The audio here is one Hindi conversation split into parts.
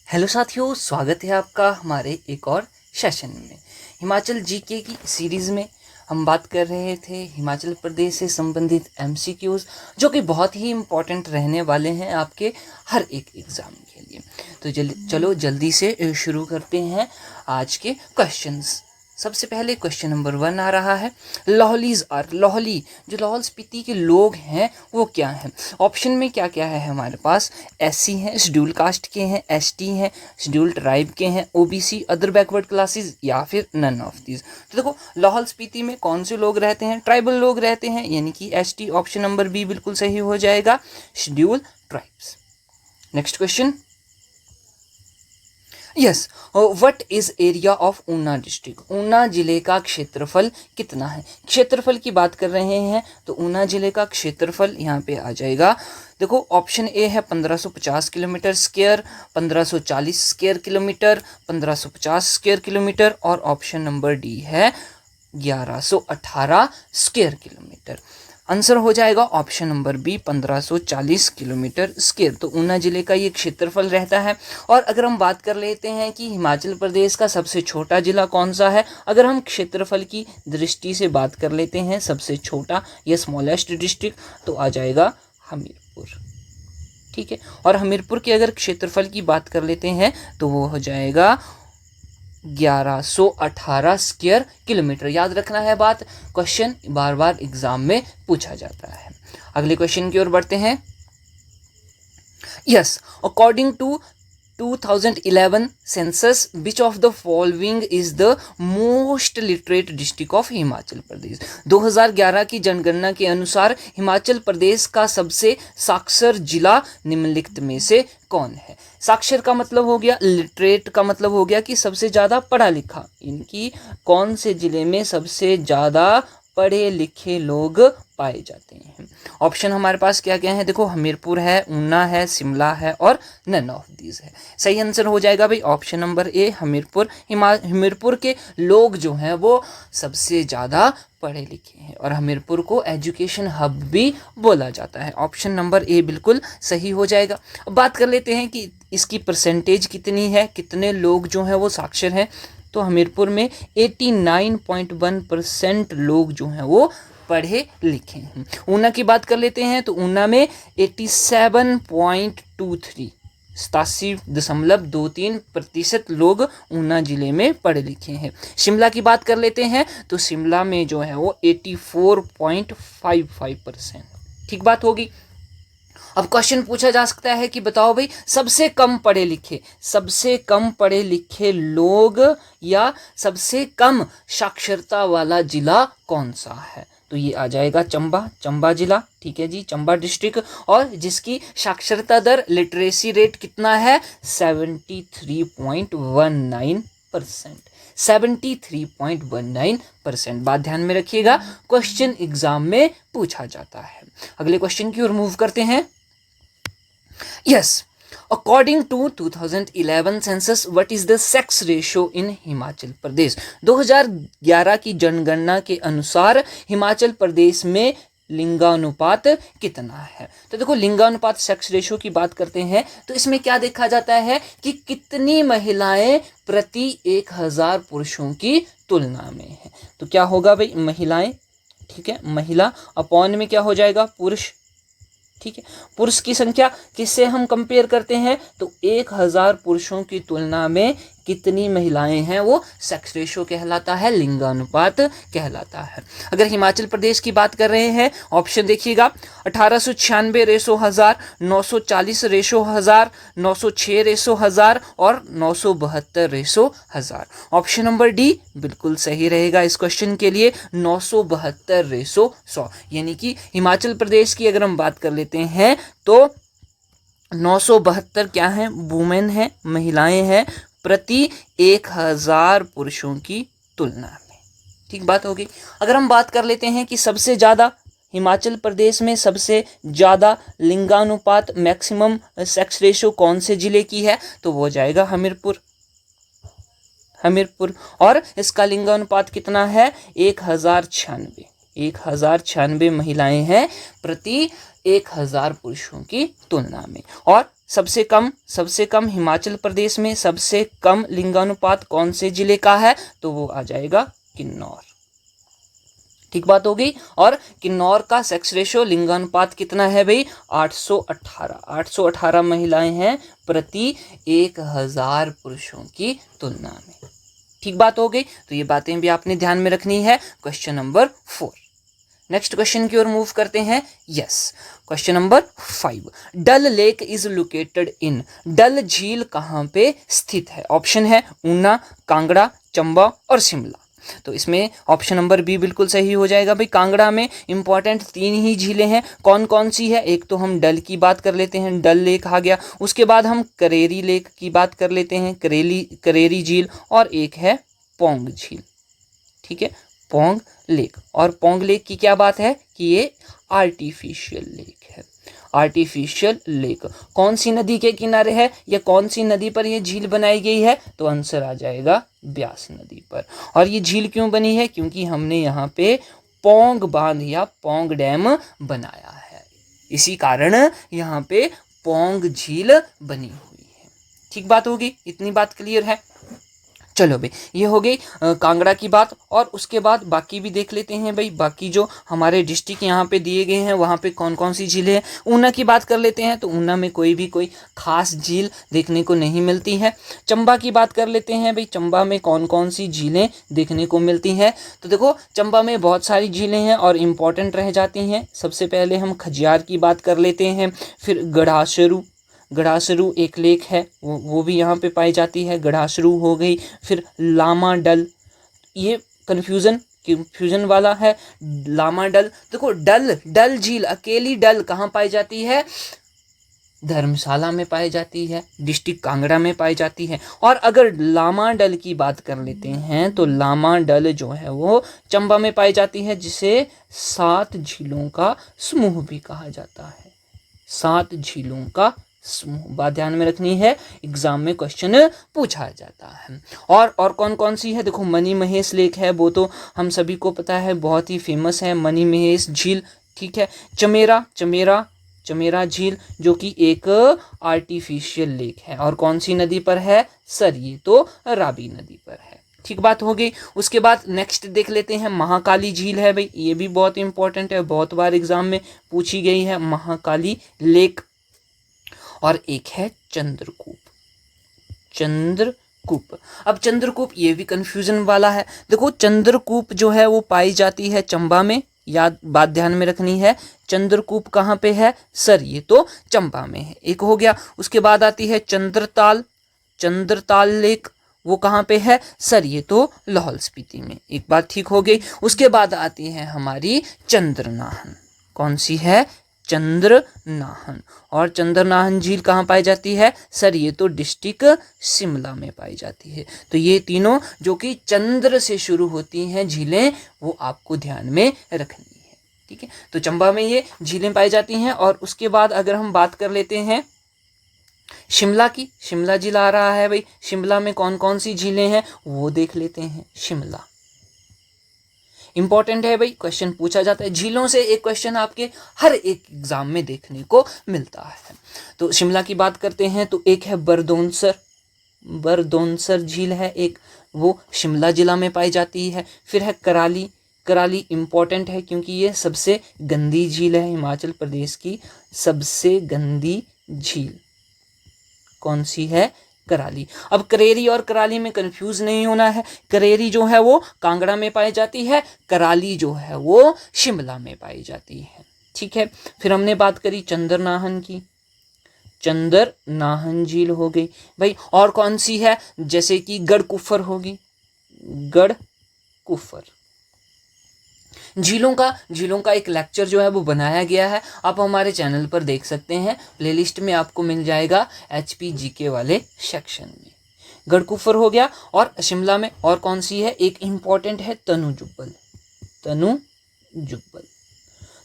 हेलो साथियों, स्वागत है आपका हमारे एक और सेशन में। हिमाचल जीके की सीरीज़ में हम बात कर रहे थे हिमाचल प्रदेश से संबंधित एमसीक्यूज़, जो कि बहुत ही इम्पोर्टेंट रहने वाले हैं आपके हर एक एग्ज़ाम के लिए। तो चलो जल्दी से शुरू करते हैं आज के क्वेश्चंस। सबसे पहले क्वेश्चन नंबर 1 आ रहा है, लाहौली जो लाहौल स्पीति के लोग हैं वो क्या हैं। ऑप्शन में क्या क्या है हमारे पास, एससी हैं, शेड्यूल कास्ट के हैं, एसटी हैं, शेड्यूल ट्राइब के हैं, ओबीसी, अदर बैकवर्ड क्लासेस या फिर नन ऑफ दीज। तो देखो लाहौल स्पीति में कौन से लोग रहते हैं, ट्राइबल लोग रहते हैं, यानी कि एसटी, ऑप्शन नंबर बी बिल्कुल सही हो जाएगा, schedule tribes. Next question, yes, what is area of Una district. Una जिले का क्षेत्रफल कितना है। क्षेत्रफल की बात कर रहे हैं तो ऊना जिले का क्षेत्रफल यहाँ पे आ जाएगा। देखो ऑप्शन ए है 1550 kilometre square, 1540 square kilometre, 1550 square kilometre, और ऑप्शन नंबर डी है 1118 स्क्वायर किलोमीटर। आंसर हो जाएगा option number B 1540 kilometre square. तो ऊना जिले का ये क्षेत्रफल रहता है। और अगर हम बात कर लेते हैं कि हिमाचल प्रदेश का सबसे छोटा जिला कौन सा है, अगर हम क्षेत्रफल की दृष्टि से बात कर लेते हैं सबसे छोटा या स्मॉलेस्ट डिस्ट्रिक्ट, तो आ जाएगा हमीरपुर। ठीक है, और हमीरपुर के अगर क्षेत्रफल की बात कर लेते हैं तो वो हो जाएगा 1118 स्क्वायर किलोमीटर। याद रखना है बात, क्वेश्चन बार बार एग्जाम में पूछा जाता है। अगले क्वेश्चन की ओर बढ़ते हैं। Yes, according to 2011 census which of the following is the most literate district of Himachal Pradesh. 2011 की जनगणना के अनुसार हिमाचल प्रदेश का सबसे साक्षर जिला निम्नलिखित में से कौन है। साक्षर का मतलब हो गया, लिटरेट का मतलब हो गया कि सबसे ज़्यादा पढ़ा लिखा। इनकी कौन से ज़िले में सबसे ज़्यादा पढ़े लिखे लोग पाए जाते हैं। ऑप्शन हमारे पास क्या क्या है, देखो हमीरपुर है, ऊना है, शिमला है और नन ऑफ दीज है। सही आंसर हो जाएगा भाई ऑप्शन नंबर ए हमीरपुर। हमीरपुर के लोग जो हैं वो सबसे ज़्यादा पढ़े लिखे हैं और हमीरपुर को एजुकेशन हब भी बोला जाता है। ऑप्शन नंबर ए बिल्कुल सही हो जाएगा। अब बात कर लेते हैं कि इसकी परसेंटेज कितनी है, कितने लोग जो हैं वो साक्षर हैं। तो हमीरपुर में 89.1% लोग जो हैं वो पढ़े लिखे हैं। ऊना की बात कर लेते हैं तो ऊना में 87.23 87.23% लोग ऊना जिले में पढ़े लिखे हैं। शिमला की बात कर लेते हैं तो शिमला में जो है वो 84.55%। ठीक बात होगी। अब क्वेश्चन पूछा जा सकता है कि बताओ भाई सबसे कम पढ़े लिखे लोग या सबसे कम साक्षरता वाला जिला कौन सा है। तो ये आ जाएगा चंबा जिला। ठीक है जी, चंबा डिस्ट्रिक्ट, और जिसकी साक्षरता दर, लिटरेसी रेट कितना है 73.19%। 73.19%। बात ध्यान में रखिएगा, क्वेश्चन एग्जाम में पूछा जाता है। अगले क्वेश्चन की ओर मूव करते हैं। Yes, according to 2011 census, what is the sex ratio in Himachal Pradesh. 2011 की जनगणना के अनुसार हिमाचल प्रदेश में लिंगानुपात कितना है। तो देखो लिंगानुपात सेक्स रेशियो की बात करते हैं तो इसमें क्या देखा जाता है कि कितनी महिलाएं प्रति 1000 पुरुषों की तुलना में है। तो क्या होगा भाई, महिलाएं, ठीक है, महिला अपॉन में क्या हो जाएगा, पुरुष। ठीक है, पुरुष की संख्या किससे हम कंपेयर करते हैं तो 1000 पुरुषों की तुलना में कितनी महिलाएं हैं वो सेक्स रेशो कहलाता है, लिंगानुपात कहलाता है। अगर हिमाचल प्रदेश की बात कर रहे हैं, ऑप्शन देखिएगा, 1896 रेशो 1000, 940 रेशो 1000, 906 रेशो 1000 और 972 रेशो 1000। ऑप्शन नंबर डी बिल्कुल सही रहेगा इस क्वेश्चन के लिए, 972 रेशो 100। यानी कि हिमाचल प्रदेश की अगर हम बात कर लेते हैं तो 972 क्या है, वुमेन है, महिलाएं हैं प्रति 1000 पुरुषों की तुलना में। ठीक बात होगी। अगर हम बात कर लेते हैं कि सबसे ज़्यादा हिमाचल प्रदेश में सबसे ज़्यादा लिंगानुपात मैक्सिमम सेक्स रेशो कौन से ज़िले की है, तो वो जाएगा हमीरपुर। और इसका लिंगानुपात कितना है 1096 महिलाएं हैं प्रति 1000 पुरुषों की तुलना में। और सबसे कम हिमाचल प्रदेश में सबसे कम लिंगानुपात कौन से जिले का है? तो वो आ जाएगा किन्नौर। ठीक बात हो गई। और किन्नौर का सेक्स रेशो लिंगानुपात कितना है भाई? 818 महिलाएं हैं प्रति 1000 पुरुषों की तुलना में। ठीक बात हो गई। तो ये बातें भी आपने ध्यान में रखनी है। Question number 4। नेक्स्ट क्वेश्चन की ओर मूव करते हैं। Yes, question number 5। Dal lake is located in. Dal झील कहाँ पे स्थित है? ऑप्शन है ऊना, कांगड़ा, चंबा और शिमला। तो इसमें ऑप्शन नंबर बी बिल्कुल सही हो जाएगा भाई। कांगड़ा में इंपॉर्टेंट 3 ही झीलें हैं। कौन कौन सी है? एक तो हम डल की बात कर लेते हैं, डल लेक आ गया। उसके बाद हम करेरी लेक की बात कर लेते हैं, करेरी झील। और एक है पोंग झील। ठीक है, पोंग लेक। और पोंग लेक की क्या बात है कि ये आर्टिफिशियल लेक है। आर्टिफिशियल लेक कौन सी नदी के किनारे है या कौन सी नदी पर यह झील बनाई गई है? तो आंसर आ जाएगा ब्यास नदी पर। और ये झील क्यों बनी है? क्योंकि हमने यहाँ पे पोंग बांध या पोंग डैम बनाया है, इसी कारण यहाँ पे पोंग झील बनी हुई है। ठीक बात होगी, इतनी बात क्लियर है। चलो भाई, ये हो गई कांगड़ा की बात। और उसके बाद बाकी भी देख लेते हैं भाई। बाकी जो हमारे डिस्ट्रिक्ट यहाँ पे दिए गए हैं वहाँ पे कौन कौन सी झीलें हैं। ऊना की बात कर लेते हैं तो ऊना में कोई खास झील देखने को नहीं मिलती है। चंबा की बात कर लेते हैं भाई, चंबा में कौन कौन सी झीलें देखने को मिलती हैं। तो देखो, चंबा में बहुत सारी झीलें हैं और इम्पॉर्टेंट रह जाती हैं। सबसे पहले हम खजियार की बात कर लेते हैं, फिर गढ़ासरू एक लेक है, वो भी यहाँ पे पाई जाती है, गढ़ासरू हो गई। फिर लामा डल, ये कन्फ्यूजन वाला है, लामा डल। देखो, डल झील, अकेली डल कहाँ पाई जाती है? धर्मशाला में पाई जाती है, डिस्ट्रिक्ट कांगड़ा में पाई जाती है। और अगर लामा डल की बात कर लेते हैं तो लामा डल जो है वो चंबा में पाई जाती है, जिसे 7 झीलों का समूह भी कहा जाता है। 7 झीलों का समूह, बात ध्यान में रखनी है, एग्जाम में क्वेश्चन पूछा जाता है। और कौन कौन सी है? देखो, मनी महेश लेक है, वो तो हम सभी को पता है, बहुत ही फेमस है मनी महेश झील। ठीक है, चमेरा झील जो कि एक आर्टिफिशियल लेक है। और कौन सी नदी पर है? सर, ये तो रावी नदी पर है। ठीक बात हो गई। उसके बाद नेक्स्ट देख लेते हैं, महाकाली झील है भाई, ये भी बहुत इंपॉर्टेंट है, बहुत बार एग्जाम में पूछी गई है, महाकाली लेक। और एक है चंद्रकूप। अब चंद्रकूप ये भी कंफ्यूजन वाला है। देखो, चंद्रकूप जो है वो पाई जाती है चंबा में, बात ध्यान में रखनी है। चंद्रकूप कहाँ पे है? सर, ये तो चंबा में है, एक हो गया। उसके बाद आती है चंद्रताल लेक, वो कहाँ पे है? सर, ये तो लाहौल स्पीति में, एक बात ठीक हो गई। उसके बाद आती है हमारी चंद्रनाहन। कौन सी है? चंद्रनाहन। और चंद्रनाहन झील कहाँ पाई जाती है? सर, ये तो डिस्ट्रिक्ट शिमला में पाई जाती है। तो ये तीनों जो कि चंद्र से शुरू होती हैं झीलें, वो आपको ध्यान में रखनी है। ठीक है, तो चंबा में ये झीलें पाई जाती हैं। और उसके बाद अगर हम बात कर लेते हैं शिमला की, शिमला जिला आ रहा है भाई, शिमला में कौन कौन सी झीलें हैं वो देख लेते हैं। शिमला इंपॉर्टेंट है भाई, क्वेश्चन पूछा जाता है झीलों से। एक क्वेश्चन आपके हर एक एग्जाम में देखने को मिलता है। तो शिमला की बात करते हैं तो एक है बरदौनसर झील है एक, वो शिमला जिला में पाई जाती है। फिर है कराली इंपॉर्टेंट है क्योंकि ये सबसे गंदी झील है, हिमाचल प्रदेश की सबसे गंदी झील कौन सी है? कराली। अब करेरी और कराली में कंफ्यूज नहीं होना है। करेरी जो है वो कांगड़ा में पाई जाती है, कराली जो है वो शिमला में पाई जाती है। ठीक है, फिर हमने बात करी चंद्रनाहन की, चंद्रनाहन झील हो गई भाई। और कौन सी है? जैसे कि गढ़कुफर होगी, गढ़कुफर। झीलों का एक लेक्चर जो है वो बनाया गया है, आप हमारे चैनल पर देख सकते हैं, प्लेलिस्ट में आपको मिल जाएगा HP GK वाले सेक्शन में। गढ़कुफर हो गया। और शिमला में और कौन सी है? एक इम्पॉर्टेंट है तनु जुब्बल।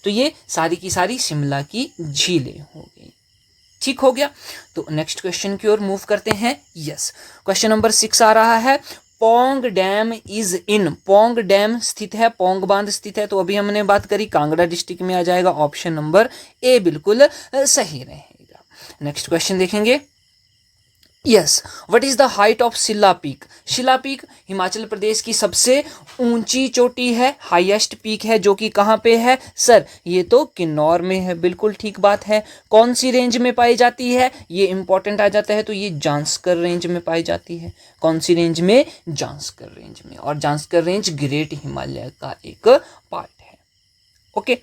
तो ये सारी की सारी शिमला की झीलें हो गई। ठीक हो गया, तो नेक्स्ट क्वेश्चन की ओर मूव करते हैं। यस, क्वेश्चन नंबर 6 आ रहा है, Pong dam is in. Pong dam स्थित है, पोंग बांध स्थित है। तो अभी हमने बात करी कांगड़ा डिस्ट्रिक्ट में आ जाएगा, ऑप्शन नंबर ए बिल्कुल सही रहेगा। नेक्स्ट क्वेश्चन देखेंगे। Yes, what is the height of Shila peak? Shila peak Himachal Pradesh की सबसे ऊंची चोटी है, हाईएस्ट पीक है, जो कि कहाँ पे है सर? ये तो किन्नौर में है, बिल्कुल ठीक बात है। कौन सी रेंज में पाई जाती है, ये इंपॉर्टेंट आ जाता है, तो ये जांस्कर रेंज में पाई जाती है। कौन सी रेंज में? जांस्कर रेंज में। और जांस्कर रेंज ग्रेट हिमालय का एक पार्ट है। ओके,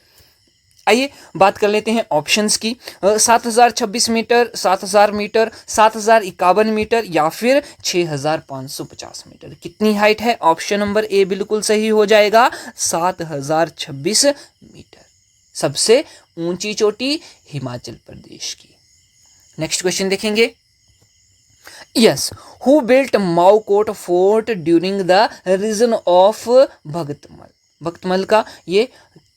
आइए बात कर लेते हैं ऑप्शंस की। 7026 मीटर, 7000 मीटर, 7051 मीटर या फिर 6550 मीटर। कितनी हाइट है? ऑप्शन नंबर ए बिल्कुल सही हो जाएगा, 7026 मीटर। सबसे ऊंची चोटी हिमाचल प्रदेश की। नेक्स्ट क्वेश्चन देखेंगे। Yes, who built Maokot fort during the region of Bhagatmal? Bhagatmal का ये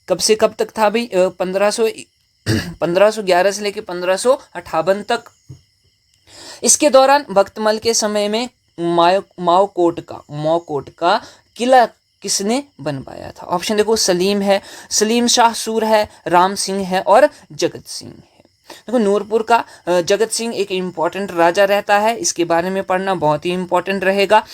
कब से कब तक था भाई? 1511 से लेकर 1558 तक। इसके दौरान भक्तमल के समय में माओकोट का किला किसने बनवाया था? ऑप्शन देखो, सलीम है, सलीम शाह सूर है, राम सिंह है और जगत सिंह है। देखो, नूरपुर का जगत सिंह एक इम्पॉर्टेंट राजा रहता है, इसके बारे में पढ़ना बहुत ही इम्पॉर्टेंट रहेगा,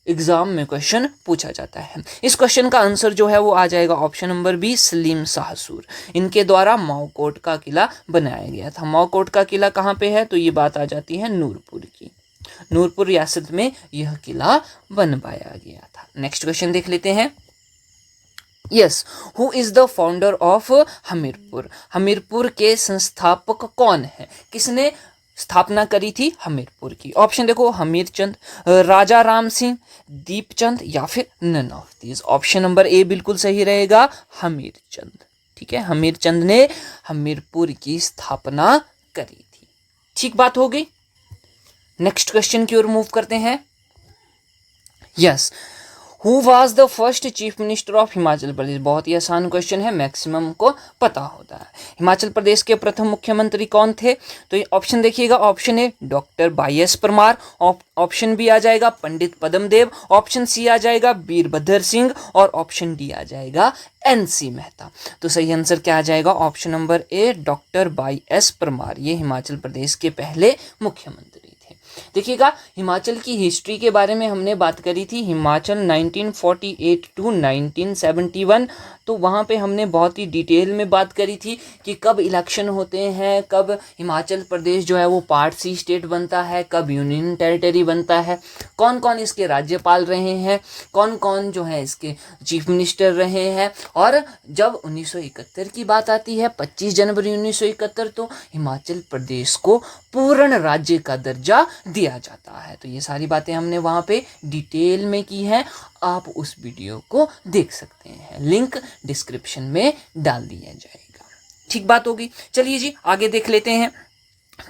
एग्जाम में क्वेश्चन पूछा जाता है। इस क्वेश्चन का आंसर जो है वो आ जाएगा option number B, Salim Shah Sur. इनके द्वारा माओकोट का किला बनाया गया था। माओकोट का किला कहाँ पे है? तो ये बात आ जाती है नूरपुर की। नूरपुर रियासत में यह किला बनवाया गया था। नेक्स्ट क्वेश्चन देख लेते हैं। Yes, who is the founder of Hamirpur? Hamirpur के संस्थापक कौन है? किसने स्थापना करी थी हमीरपुर की? ऑप्शन देखो, हमीरचंद, राजा राम सिंह, दीपचंद या फिर none of these. Option number A बिल्कुल सही रहेगा, हमीरचंद। ठीक है, हमीरचंद ने हमीरपुर की स्थापना करी थी। ठीक बात हो गई। नेक्स्ट क्वेश्चन की ओर मूव करते हैं। Yes, who was the first chief minister of Himachal Pradesh? बहुत ही आसान क्वेश्चन है, मैक्सिमम को पता होता है। हिमाचल प्रदेश के प्रथम मुख्यमंत्री कौन थे? तो ये ऑप्शन देखिएगा। Option A doctor Y S. Parmar, option B आ जाएगा पंडित पद्मदेव, ऑप्शन सी आ जाएगा वीरभद्र सिंह और ऑप्शन डी आ जाएगा NC मेहता। तो सही आंसर क्या आ जाएगा? Option number A doctor Y S. Parmar. ये हिमाचल प्रदेश के पहले मुख्यमंत्री। देखिएगा, हिमाचल की हिस्ट्री के बारे में हमने बात करी थी। हिमाचल 1948 टू 1971, तो वहाँ पे हमने बहुत ही डिटेल में बात करी थी कि कब इलेक्शन होते हैं, कब हिमाचल प्रदेश जो है वो पार्ट सी स्टेट बनता है, कब यूनियन टेरिटरी बनता है, कौन कौन इसके राज्यपाल रहे हैं, कौन कौन जो है इसके चीफ मिनिस्टर रहे हैं। और जब 1971 की बात आती है, 25 जनवरी 1971, तो हिमाचल प्रदेश को पूर्ण राज्य का दर्जा दिया जाता है। तो ये सारी बातें हमने वहाँ पे डिटेल में की हैं, आप उस वीडियो को देख सकते हैं, लिंक डिस्क्रिप्शन में डाल दिया जाएगा। ठीक बात होगी। चलिए जी, आगे देख लेते हैं।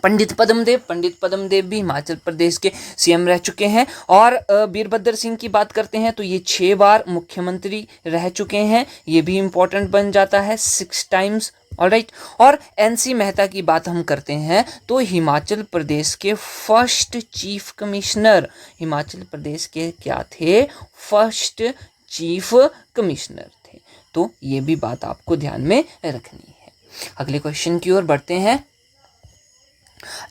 पंडित पद्मदेव भी हिमाचल प्रदेश के CM रह चुके हैं। और वीरभद्र सिंह की बात करते हैं तो ये 6 बार मुख्यमंत्री रह चुके हैं, ये भी इंपॉर्टेंट बन जाता है, 6 टाइम्स। ऑलराइट। और NC मेहता की बात हम करते हैं तो हिमाचल प्रदेश के first chief commissioner, Himachal Pradesh के क्या थे? फर्स्ट चीफ कमिश्नर थे। तो ये भी बात आपको ध्यान में रखनी है। अगले क्वेश्चन की ओर बढ़ते हैं।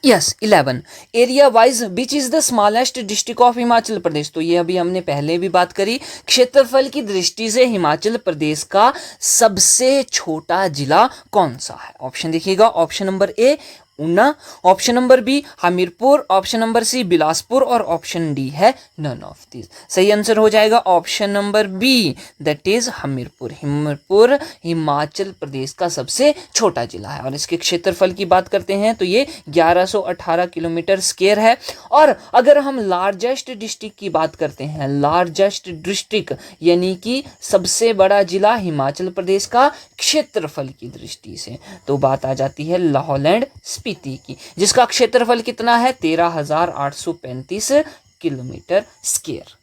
Yes, 11 area wise which is the smallest district of Himachal Pradesh? तो ये अभी हमने पहले भी बात करी। क्षेत्रफल की दृष्टि से हिमाचल प्रदेश का सबसे छोटा जिला कौन सा है? ऑप्शन देखिएगा। Option number A Una, option number B Hamirpur, option number C Bilaspur और ऑप्शन डी है नन ऑफ दिस। सही आंसर हो जाएगा option number B, that is Hamirpur. Hamirpur Himachal Pradesh का सबसे छोटा जिला है। और इसके क्षेत्रफल की बात करते हैं तो ये 1118 किलोमीटर स्क्वायर है। और अगर हम लार्जेस्ट डिस्ट्रिक्ट की बात करते हैं, लार्जेस्ट डिस्ट्रिक्ट यानी कि सबसे बड़ा जिला हिमाचल प्रदेश का क्षेत्रफल की दृष्टि से, तो बात आ जाती है लाहौल एंड स्पीति की, जिसका क्षेत्रफल कितना है? 13,835 किलोमीटर स्क्वायर।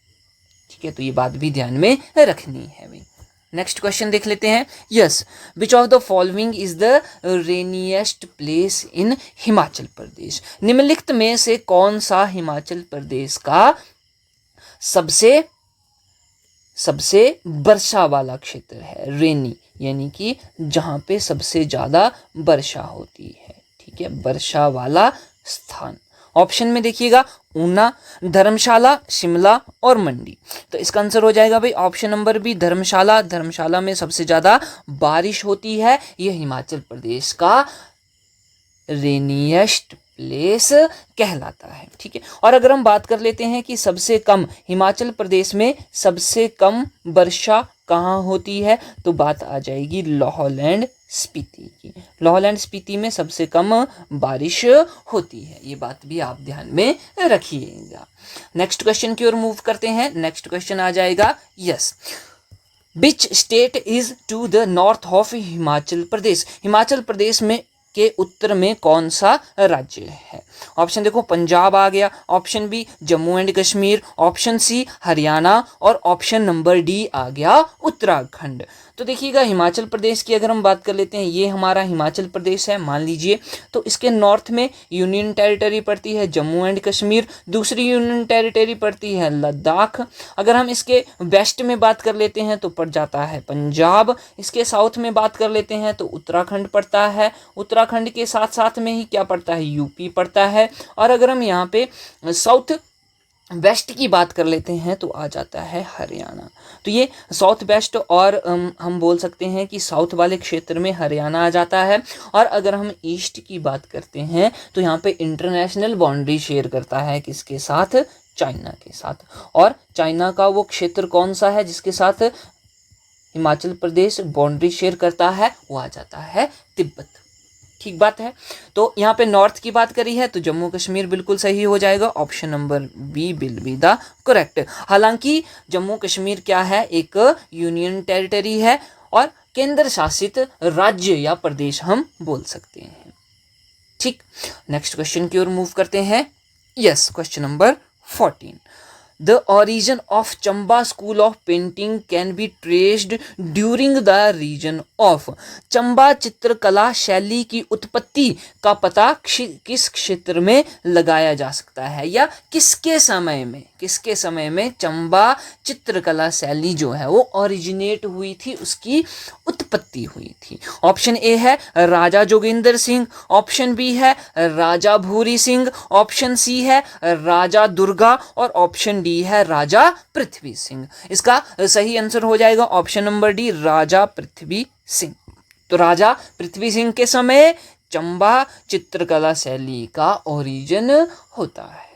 ठीक है, तो ये बात भी ध्यान में रखनी है भाई। नेक्स्ट क्वेश्चन देख लेते हैं। Yes, which of the following is the rainiest place in Himachal Pradesh? निम्नलिखित में से कौन सा हिमाचल प्रदेश का सबसे वर्षा वाला क्षेत्र है? रेनी यानी कि जहाँ पे सबसे ज़्यादा वर्षा होती है। ठीक ठीक है, वर्षा वाला स्थान। ऑप्शन में देखिएगा ऊना, धर्मशाला, शिमला और मंडी। तो इसका आंसर हो जाएगा भाई ऑप्शन नंबर बी, धर्मशाला। धर्मशाला में सबसे ज़्यादा बारिश होती है। यह हिमाचल प्रदेश का रेनिएस्ट प्लेस कहलाता है। ठीक है, और अगर हम बात कर लेते हैं कि सबसे कम हिमाचल प्रदेश में सबसे कम वर्षा कहाँ होती है, तो बात आ जाएगी लाहौल एंड स्पीति की। लाहौल एंड स्पीति में सबसे कम बारिश होती है, ये बात भी आप ध्यान में रखिएगा। नेक्स्ट क्वेश्चन की ओर मूव करते हैं। नेक्स्ट क्वेश्चन आ जाएगा, yes, which state is to the north of Himachal Pradesh. Himachal Pradesh में के उत्तर में कौन सा राज्य है। ऑप्शन देखो, पंजाब आ गया, option B Jammu and Kashmir, option C Haryana और ऑप्शन नंबर डी आ गया उत्तराखंड। तो देखिएगा हिमाचल प्रदेश की अगर हम बात कर लेते हैं, ये हमारा हिमाचल प्रदेश है मान लीजिए, तो इसके नॉर्थ में यूनियन टेरिटरी पड़ती है जम्मू एंड कश्मीर, दूसरी यूनियन टेरिटरी पड़ती है लद्दाख। अगर हम इसके वेस्ट में बात कर लेते हैं तो पड़ जाता है पंजाब। इसके साउथ में बात कर लेते हैं तो उत्तराखंड पड़ता है। उत्तराखंड के साथ साथ में ही क्या पड़ता है, यूपी पड़ता है। और अगर हम यहाँ पे साउथ वेस्ट की बात कर लेते हैं तो आ जाता है हरियाणा। तो ये साउथ वेस्ट और हम बोल सकते हैं कि साउथ वाले क्षेत्र में हरियाणा आ जाता है। और अगर हम ईस्ट की बात करते हैं तो यहाँ पे इंटरनेशनल बाउंड्री शेयर करता है किसके साथ, चाइना के साथ। और चाइना का वो क्षेत्र कौन सा है जिसके साथ हिमाचल प्रदेश बाउंड्री शेयर करता है, वो आ जाता है तिब्बत। ठीक बात है। तो यहाँ पे नॉर्थ की बात करी है तो जम्मू कश्मीर बिल्कुल सही हो जाएगा, option number B will be the correct. हालांकि जम्मू कश्मीर क्या है, एक यूनियन टेरिटरी है और केंद्र शासित राज्य या प्रदेश हम बोल सकते हैं। ठीक, नेक्स्ट क्वेश्चन की ओर मूव करते हैं। Yes, question number 14, The origin of Chamba School of Painting can be traced during the region of। Chamba चित्रकला शैली की उत्पत्ति का पता किस क्षेत्र में लगाया जा सकता है, या किसके समय में चंबा चित्रकला शैली जो है वो ओरिजिनेट हुई थी, उसकी उत्पत्ति हुई थी। ऑप्शन ए है राजा जोगिंदर सिंह, ऑप्शन बी है राजा भूरी सिंह, ऑप्शन सी है राजा दुर्गा और ऑप्शन डी है राजा पृथ्वी सिंह। इसका सही आंसर हो जाएगा ऑप्शन नंबर डी, राजा पृथ्वी सिंह। तो राजा पृथ्वी सिंह के समय चंबा चित्रकला शैली का ओरिजिन होता है।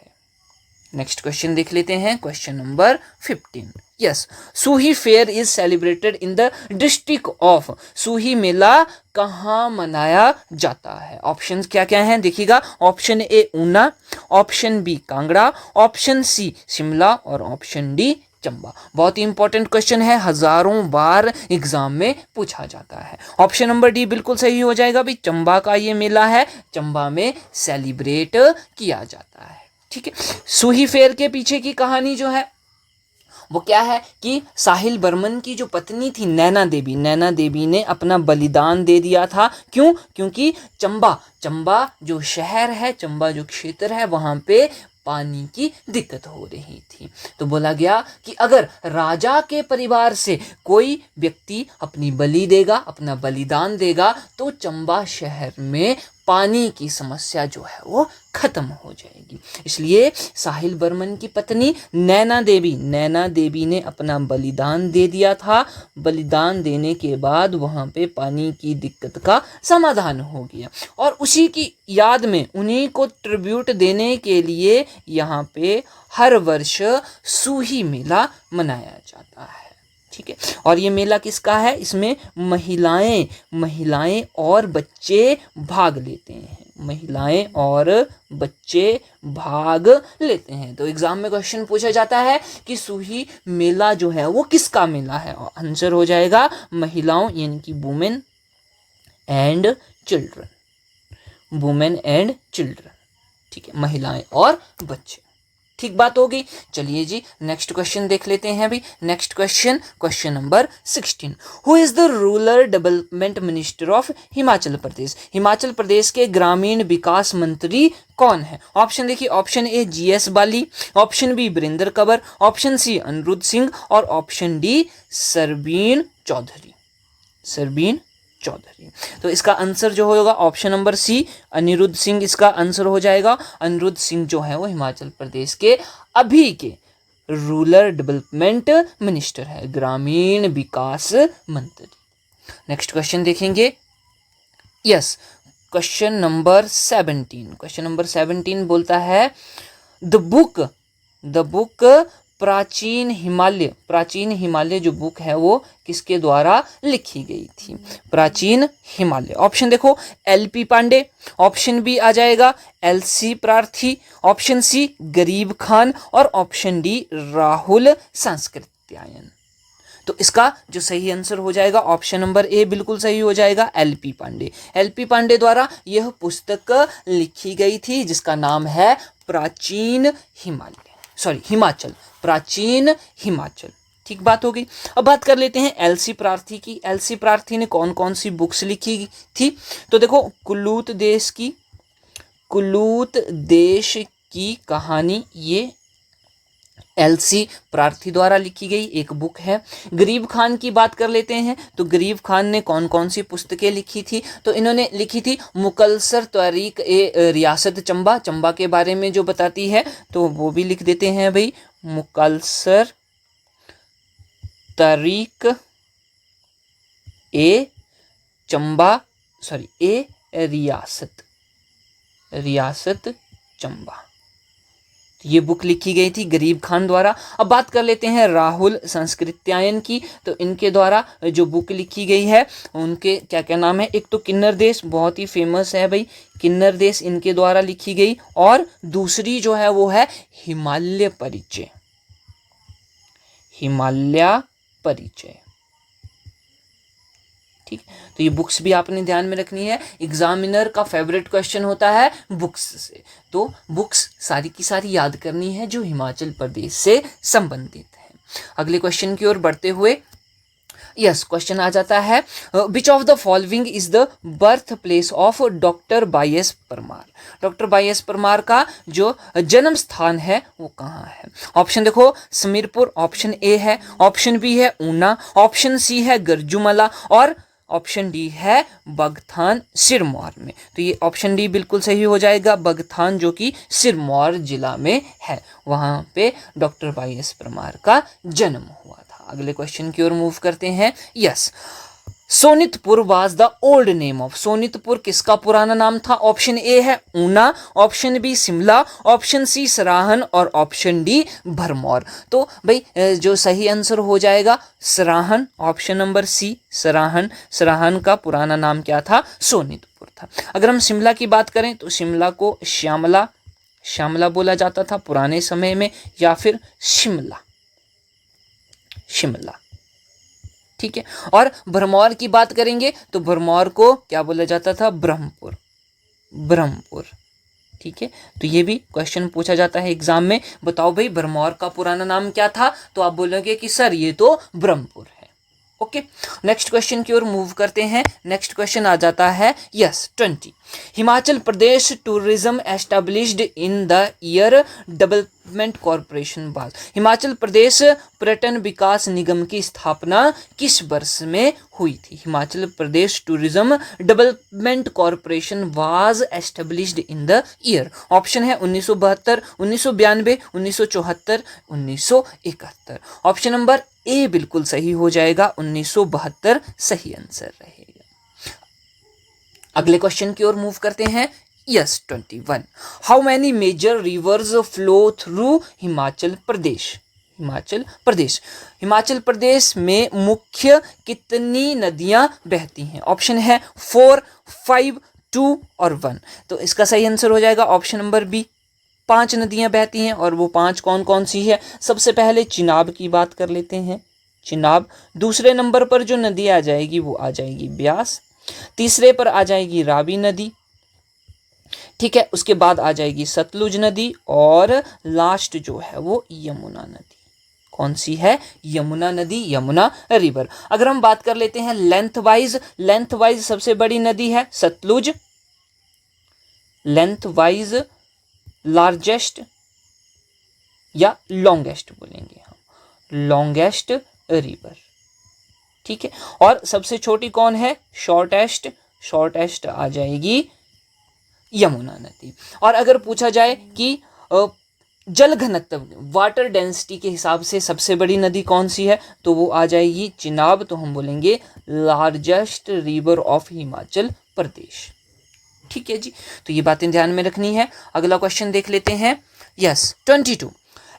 नेक्स्ट क्वेश्चन देख लेते हैं, question number 15। Yes, Suhi fair is celebrated in the district of. Suhi मेला कहाँ मनाया जाता है। ऑप्शंस क्या क्या हैं देखिएगा, option A Una, option B Kangra, option C Shimla और ऑप्शन डी चंबा। बहुत ही इंपॉर्टेंट क्वेश्चन है, हजारों बार एग्जाम में पूछा जाता है। ऑप्शन नंबर डी बिल्कुल सही हो जाएगा भाई, चंबा का ये मेला है, चंबा में सेलिब्रेट किया जाता है। ठीक है, सूही फेयर के पीछे की कहानी जो है वो क्या है कि साहिल बर्मन की जो पत्नी थी नैना देवी ने अपना बलिदान दे दिया था। क्यों? क्योंकि चंबा जो शहर है, चंबा जो क्षेत्र है, वहाँ पे पानी की दिक्कत हो रही थी। तो बोला गया कि अगर राजा के परिवार से कोई व्यक्ति अपनी बलि देगा, अपना बलिदान देगा, तो चंबा शहर में पानी की समस्या जो है वो खत्म हो जाएगी। इसलिए साहिल बर्मन की पत्नी नैना देवी ने अपना बलिदान दे दिया था। बलिदान देने के बाद वहाँ पे पानी की दिक्कत का समाधान हो गया और उसी की याद में उन्हीं को ट्रिब्यूट देने के लिए यहाँ पे हर वर्ष सूही मेला मनाया जाता है। ठीक है, और ये मेला किसका है, इसमें महिलाएं और बच्चे भाग लेते हैं। महिलाएं और बच्चे भाग लेते हैं। तो एग्जाम में क्वेश्चन पूछा जाता है कि सूही मेला जो है वो किसका मेला है, और आंसर हो जाएगा महिलाओं यानी कि वुमेन एंड चिल्ड्रन। ठीक है, महिलाएं और बच्चे। ठीक बात हो गई। चलिए जी नेक्स्ट क्वेश्चन देख लेते हैं अभी। Next question number 16, who is the rural development minister of Himachal Pradesh. Himachal Pradesh के ग्रामीण विकास मंत्री कौन है। ऑप्शन देखिए, option A GS Bali, option B Virender Kanwar, option C Anirudh Singh और ऑप्शन डी सरबीन चौधरी। तो इसका आंसर जो होगा option number C, Anirudh Singh इसका आंसर हो जाएगा। अनिरुद्ध सिंह जो है वो हिमाचल प्रदेश के अभी के रूरल डेवलपमेंट मिनिस्टर है, ग्रामीण विकास मंत्री। नेक्स्ट क्वेश्चन देखेंगे। Yes, question number 17। Question number 17 बोलता है द बुक प्राचीन हिमालय जो बुक है वो किसके द्वारा लिखी गई थी? प्राचीन हिमालय। ऑप्शन देखो, एल.पी. पांडे, ऑप्शन बी आ जाएगा एल.सी. प्रार्थी, ऑप्शन सी गरीब खान और ऑप्शन डी राहुल सांस्कृत्यायन। तो इसका जो सही आंसर हो जाएगा ऑप्शन नंबर ए बिल्कुल सही हो जाएगा, एल.पी. पांडे। एल.पी. पांडे द्वारा यह पुस्तक लिखी गई थी जिसका नाम है प्राचीन हिमाचल, प्राचीन हिमाचल। ठीक बात हो गई। अब बात कर लेते हैं एल.सी. प्रार्थी की। एल.सी. प्रार्थी ने कौन कौन सी बुक्स लिखी थी? तो देखो, कुलूत देश की कहानी, ये एल.सी. प्रार्थी द्वारा लिखी गई एक बुक है। गरीब खान की बात कर लेते हैं, तो गरीब खान ने कौन कौन सी पुस्तकें लिखी थी? तो इन्होंने लिखी थी मुकलसर तरीक ए रियासत चंबा, चंबा के बारे में जो बताती है, तो वो भी लिख देते हैं भाई, मुकलसर तरीक ए चंबा, रियासत चंबा। ये बुक लिखी गई थी गरीब खान द्वारा। अब बात कर लेते हैं राहुल सांस्कृत्यायन की। तो इनके द्वारा जो बुक लिखी गई है उनके क्या क्या नाम है? एक तो किन्नर देश, बहुत ही फेमस है भाई, किन्नर देश इनके द्वारा लिखी गई, और दूसरी जो है वो है हिमालय परिचय। ठीक, तो ये बुक्स भी आपने ध्यान में रखनी है। एग्जामिनर का फेवरेट क्वेश्चन होता है बुक्स से, तो बुक्स सारी की सारी याद करनी है जो हिमाचल प्रदेश से संबंधित है। अगले क्वेश्चन की ओर बढ़ते हुए, यस, क्वेश्चन आ जाता है which of the following is the birth place of doctor Y S. Parmar? Doctor Y S. Parmar का जो जन्म स्थान है वो कहाँ है? ऑप्शन देखो, समीरपुर ऑप्शन ए है, ऑप्शन बी है ऊना, ऑप्शन सी है गरजूमला और ऑप्शन डी है बगथान सिरमौर में। तो ये ऑप्शन डी बिल्कुल सही हो जाएगा, बगथान जो कि सिरमौर जिला में है, वहां पे डॉक्टर वाई.एस. परमार का जन्म हुआ था। अगले क्वेश्चन की ओर मूव करते हैं। Yes, Sonitpur was the old name of? Sonitpur किसका पुराना नाम था? ऑप्शन ए है Una, option B Shimla, option C Sarahan और ऑप्शन डी भरमौर। तो भाई जो सही आंसर हो जाएगा Sarahan, option number C Sarahan. Sarahan का पुराना नाम क्या था? सोनितपुर था। अगर हम शिमला की बात करें तो शिमला को श्यामला बोला जाता था पुराने समय में, या फिर शिमला। ठीक है। और भरमौर की बात करेंगे तो भरमौर को क्या बोला जाता था? ब्रह्मपुर। ठीक है, तो ये भी क्वेश्चन पूछा जाता है एग्जाम में, बताओ भाई भरमौर का पुराना नाम क्या था? तो आप बोलोगे कि सर ये तो ब्रह्मपुर है। ओके, नेक्स्ट क्वेश्चन की ओर मूव करते हैं। नेक्स्ट क्वेश्चन आ जाता है 20। Himachal Pradesh tourism established in the year development corporation was? Himachal Pradesh पर्यटन विकास निगम की स्थापना किस वर्ष में हुई थी? Himachal Pradesh tourism development corporation was established in the year. Option है 1972, 1992, 1974, 1971। ऑप्शन नंबर ए बिल्कुल सही हो जाएगा, 1972 सही आंसर रहेगा। अगले क्वेश्चन की ओर मूव करते हैं। Yes, 21। How many major rivers flow through Himachal Pradesh में मुख्य कितनी नदियां बहती हैं? ऑप्शन है 4, 5, 2 और 1। तो इसका सही आंसर हो जाएगा ऑप्शन नंबर बी, 5 नदियां बहती हैं। और वो 5 कौन कौन सी है? सबसे पहले चिनाब की बात कर लेते हैं, चिनाब। दूसरे नंबर पर जो नदी आ जाएगी वो आ जाएगी ब्यास। तीसरे पर आ जाएगी रावी नदी। ठीक है, उसके बाद आ जाएगी सतलुज नदी और लास्ट जो है वो यमुना नदी। कौन सी है? यमुना नदी, यमुना रिवर। अगर हम बात कर लेते हैं लेंथ वाइज सबसे बड़ी नदी है सतलुज, लेंथ वाइज लार्जेस्ट या लॉन्गेस्ट बोलेंगे हम, लॉन्गेस्ट रिवर। ठीक है। और सबसे छोटी कौन है? शॉर्टेस्ट, शॉर्टेस्ट आ जाएगी यमुना नदी। और अगर पूछा जाए कि जल घनत्व, वाटर डेंसिटी के हिसाब से सबसे बड़ी नदी कौन सी है, तो वो आ जाएगी चिनाब। तो हम बोलेंगे largest river of Himachal Pradesh. ठीक है जी, तो ये बातें ध्यान में रखनी है। अगला क्वेश्चन देख लेते हैं। Yes, 22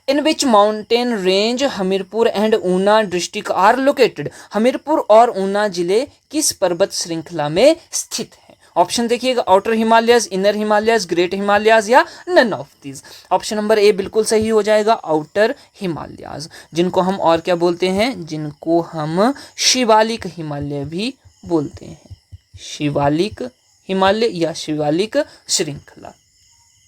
in which mountain range Hamirpur and Una district are located. Hamirpur और ऊना जिले किस पर्वत श्रृंखला में स्थित है? ऑप्शन देखिएगा, outer Himalayas, inner Himalayas, great Himalayas या none of these. Option number A बिल्कुल सही हो जाएगा, आउटर हिमालयस, जिनको हम और क्या बोलते हैं? जिनको हम शिवालिक हिमालय भी बोलते हैं, शिवालिक हिमालय या शिवालिक श्रृंखला।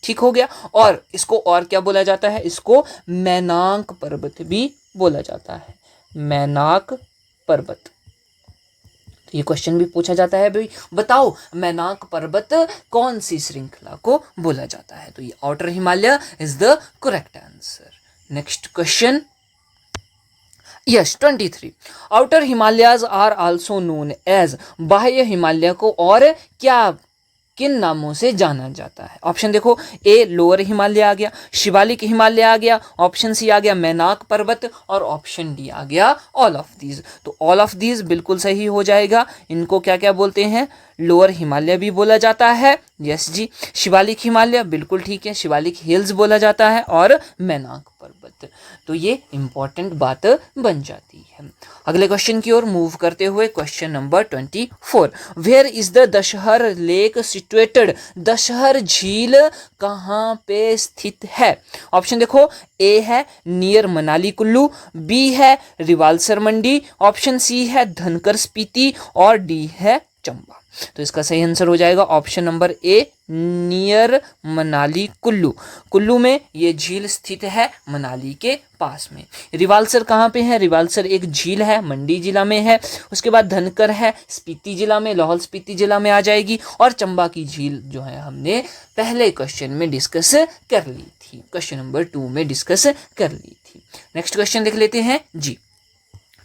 ठीक हो गया। और इसको और क्या बोला जाता है? इसको मैनाक पर्वत भी बोला जाता है, मैनाक पर्वत। तो ये क्वेश्चन भी पूछा जाता है भाई, बताओ मैनाक पर्वत कौन सी श्रृंखला को बोला जाता है? तो ये outer Himalaya is the correct answer. Next question. Yes, 23 outer Himalayas are also known as. बाह्य हिमालय को और क्या, किन नामों से जाना जाता है? ऑप्शन देखो, ए लोअर हिमालय आ गया, शिवालिक हिमालय आ गया, ऑप्शन सी आ गया मैनाक पर्वत, और ऑप्शन डी आ गया ऑल ऑफ दीज। तो ऑल ऑफ दीज बिल्कुल सही हो जाएगा। इनको क्या क्या बोलते हैं? लोअर हिमालय भी बोला जाता है, यस जी। शिवालिक हिमालय बिल्कुल ठीक है, शिवालिक हिल्स बोला जाता है, और मैनाक पर्वत। तो ये इंपॉर्टेंट बात बन जाती है। अगले क्वेश्चन की ओर मूव करते हुए, question number 24 where is the Dashair lake situated. Dashair झील कहाँ पे स्थित है? ऑप्शन देखो, ए है नियर मनाली कुल्लू, बी है रिवाल्सर मंडी, ऑप्शन सी है धनकर स्पीति, और डी है चंबा। तो इसका सही आंसर हो जाएगा ऑप्शन नंबर ए नियर मनाली कुल्लू। कुल्लू में ये झील स्थित है, मनाली के पास में। रिवाल्सर कहाँ पे है? रिवाल्सर एक झील है, मंडी जिला में है। उसके बाद धनकर है, स्पीति जिला में, लाहौल स्पीति जिला में आ जाएगी। और चंबा की झील जो है हमने पहले क्वेश्चन में डिस्कस कर ली थी, क्वेश्चन नंबर 2 में डिस्कस कर ली थी। नेक्स्ट क्वेश्चन देख लेते हैं जी।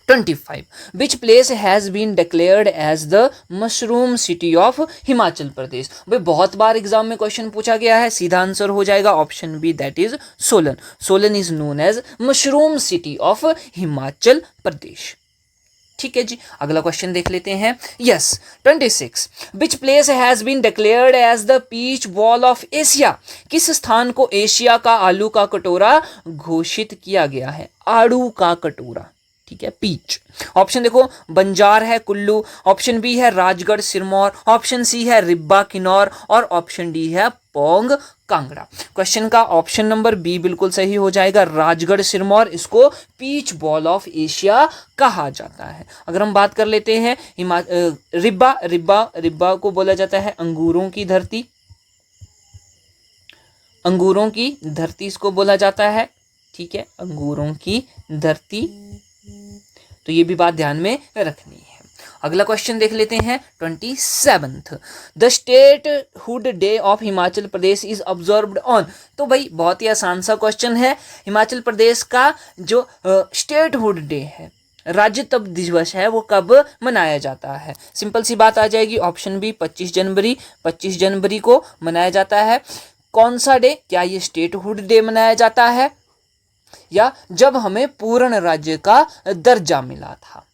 25 which place has been declared as the mushroom city of Himachal Pradesh. भाई बहुत बार एग्जाम में क्वेश्चन पूछा गया है, सीधा आंसर हो जाएगा option B, that is Solan. Solan is known as mushroom city of Himachal Pradesh. ठीक है जी, अगला क्वेश्चन देख लेते हैं। Yes, 26 which place has been declared as the peach bowl of Asia. किस स्थान को एशिया का आलू का कटोरा घोषित किया गया है? आड़ू का कटोरा, ठीक है, पीच। ऑप्शन देखो, बंजार है कुल्लू, ऑप्शन बी है राजगढ़ सिरमौर, ऑप्शन सी है रिब्बा किन्नौर, और ऑप्शन डी है पोंग कांगड़ा। क्वेश्चन का ऑप्शन नंबर बी बिल्कुल सही हो जाएगा, राजगढ़ सिरमौर। इसको पीच बॉल ऑफ एशिया कहा जाता है। अगर हम बात कर लेते हैं रिब्बा, रिब्बा को बोला जाता है अंगूरों की धरती, अंगूरों की धरती इसको बोला जाता है, ठीक है, अंगूरों की धरती। तो ये भी बात ध्यान में रखनी है। अगला क्वेश्चन देख लेते हैं 27 the state hood day of Himachal Pradesh is observed on. तो भाई बहुत ही आसान सा क्वेश्चन है। हिमाचल प्रदेश का जो स्टेट हुड डे है, राज्यत्व दिवस है, वो कब मनाया जाता है? सिंपल सी बात आ जाएगी, ऑप्शन बी 25 जनवरी। 25 जनवरी को मनाया जाता है। कौन सा डे? क्या ये स्टेट हुड डे मनाया जाता है या जब हमें पूर्ण राज्य का दर्जा मिला था?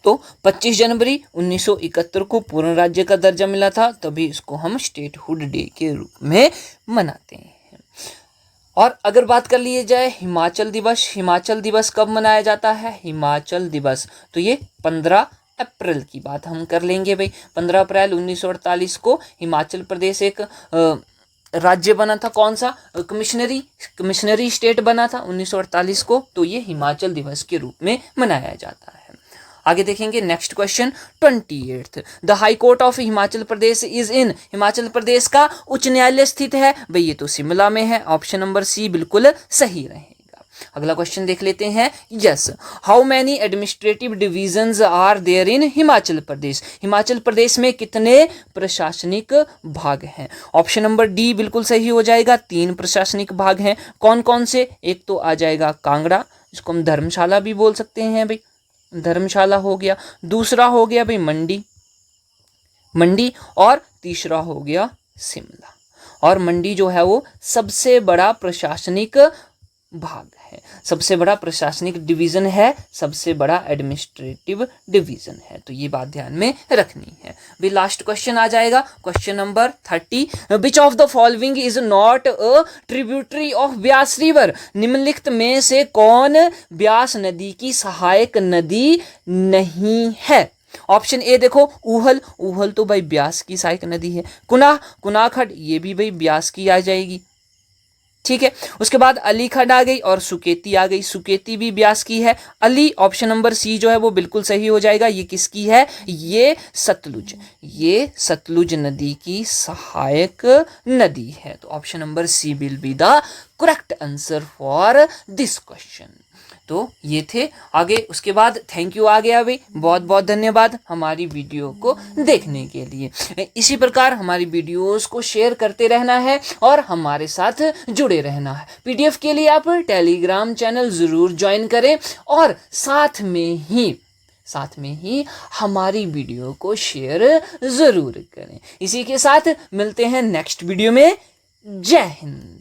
तो 25 जनवरी 1971 को पूर्ण राज्य का दर्जा मिला था, तभी इसको हम स्टेट हुड डे के रूप में मनाते हैं। और अगर बात कर लिए जाए हिमाचल दिवस, हिमाचल दिवस कब मनाया जाता है? हिमाचल दिवस तो ये 15 अप्रैल की बात हम कर लेंगे भाई। 15 अप्रैल 1948 को हिमाचल प्रदेश एक राज्य बना था। कौन सा? कमिश्नरी स्टेट बना था 1948 को। तो ये हिमाचल दिवस के रूप में मनाया जाता है। आगे देखेंगे next question 28 the high court of Himachal Pradesh is in. Himachal Pradesh का उच्च न्यायालय स्थित है भाई, ये तो शिमला में है। ऑप्शन नंबर सी बिल्कुल सही रहेगा। अगला क्वेश्चन देख लेते हैं। Yes, how many administrative divisions are there in Himachal Pradesh. Himachal Pradesh में कितने प्रशासनिक भाग हैं? ऑप्शन नंबर डी बिल्कुल सही हो जाएगा, 3 प्रशासनिक भाग हैं। कौन कौन से? एक तो आ जाएगा कांगड़ा, जिसको हम धर्मशाला भी बोल सकते हैं भाई, धर्मशाला हो गया, दूसरा हो गया भाई मंडी, मंडी, और तीसरा हो गया शिमला। और मंडी जो है वो सबसे बड़ा प्रशासनिक भाग है, सबसे बड़ा प्रशासनिक डिवीजन है, सबसे बड़ा एडमिनिस्ट्रेटिव डिवीजन है। तो ये बात ध्यान में रखनी है। भी लास्ट क्वेश्चन आ जाएगा, question number 30। Which of the following is not a tributary of Beas river? निम्नलिखित में से कौन ब्यास नदी की सहायक नदी नहीं है? ऑप्शन ए देखो, ऊहल, ऊहल तो भाई ब्यास की सहायक नदी है। कुनाह, कुनाखड़, ये भी भाई ब्यास की आ जाएगी, ठीक है। उसके बाद अलीखड़ आ गई और सुकेती आ गई, सुकेती भी ब्यास की है। अली, ऑप्शन नंबर सी जो है वो बिल्कुल सही हो जाएगा। ये किसकी है? ये सतलुज, ये सतलुज नदी की सहायक नदी है। तो option number C will be the correct answer for this question. तो ये थे। आगे उसके बाद थैंक यू आ गया भाई, बहुत बहुत धन्यवाद हमारी वीडियो को देखने के लिए। इसी प्रकार हमारी वीडियोस को शेयर करते रहना है और हमारे साथ जुड़े रहना है। पीडीएफ के लिए आप टेलीग्राम चैनल ज़रूर ज्वाइन करें और साथ में ही हमारी वीडियो को शेयर ज़रूर करें। इसी के साथ मिलते हैं नेक्स्ट वीडियो में। जय हिंद।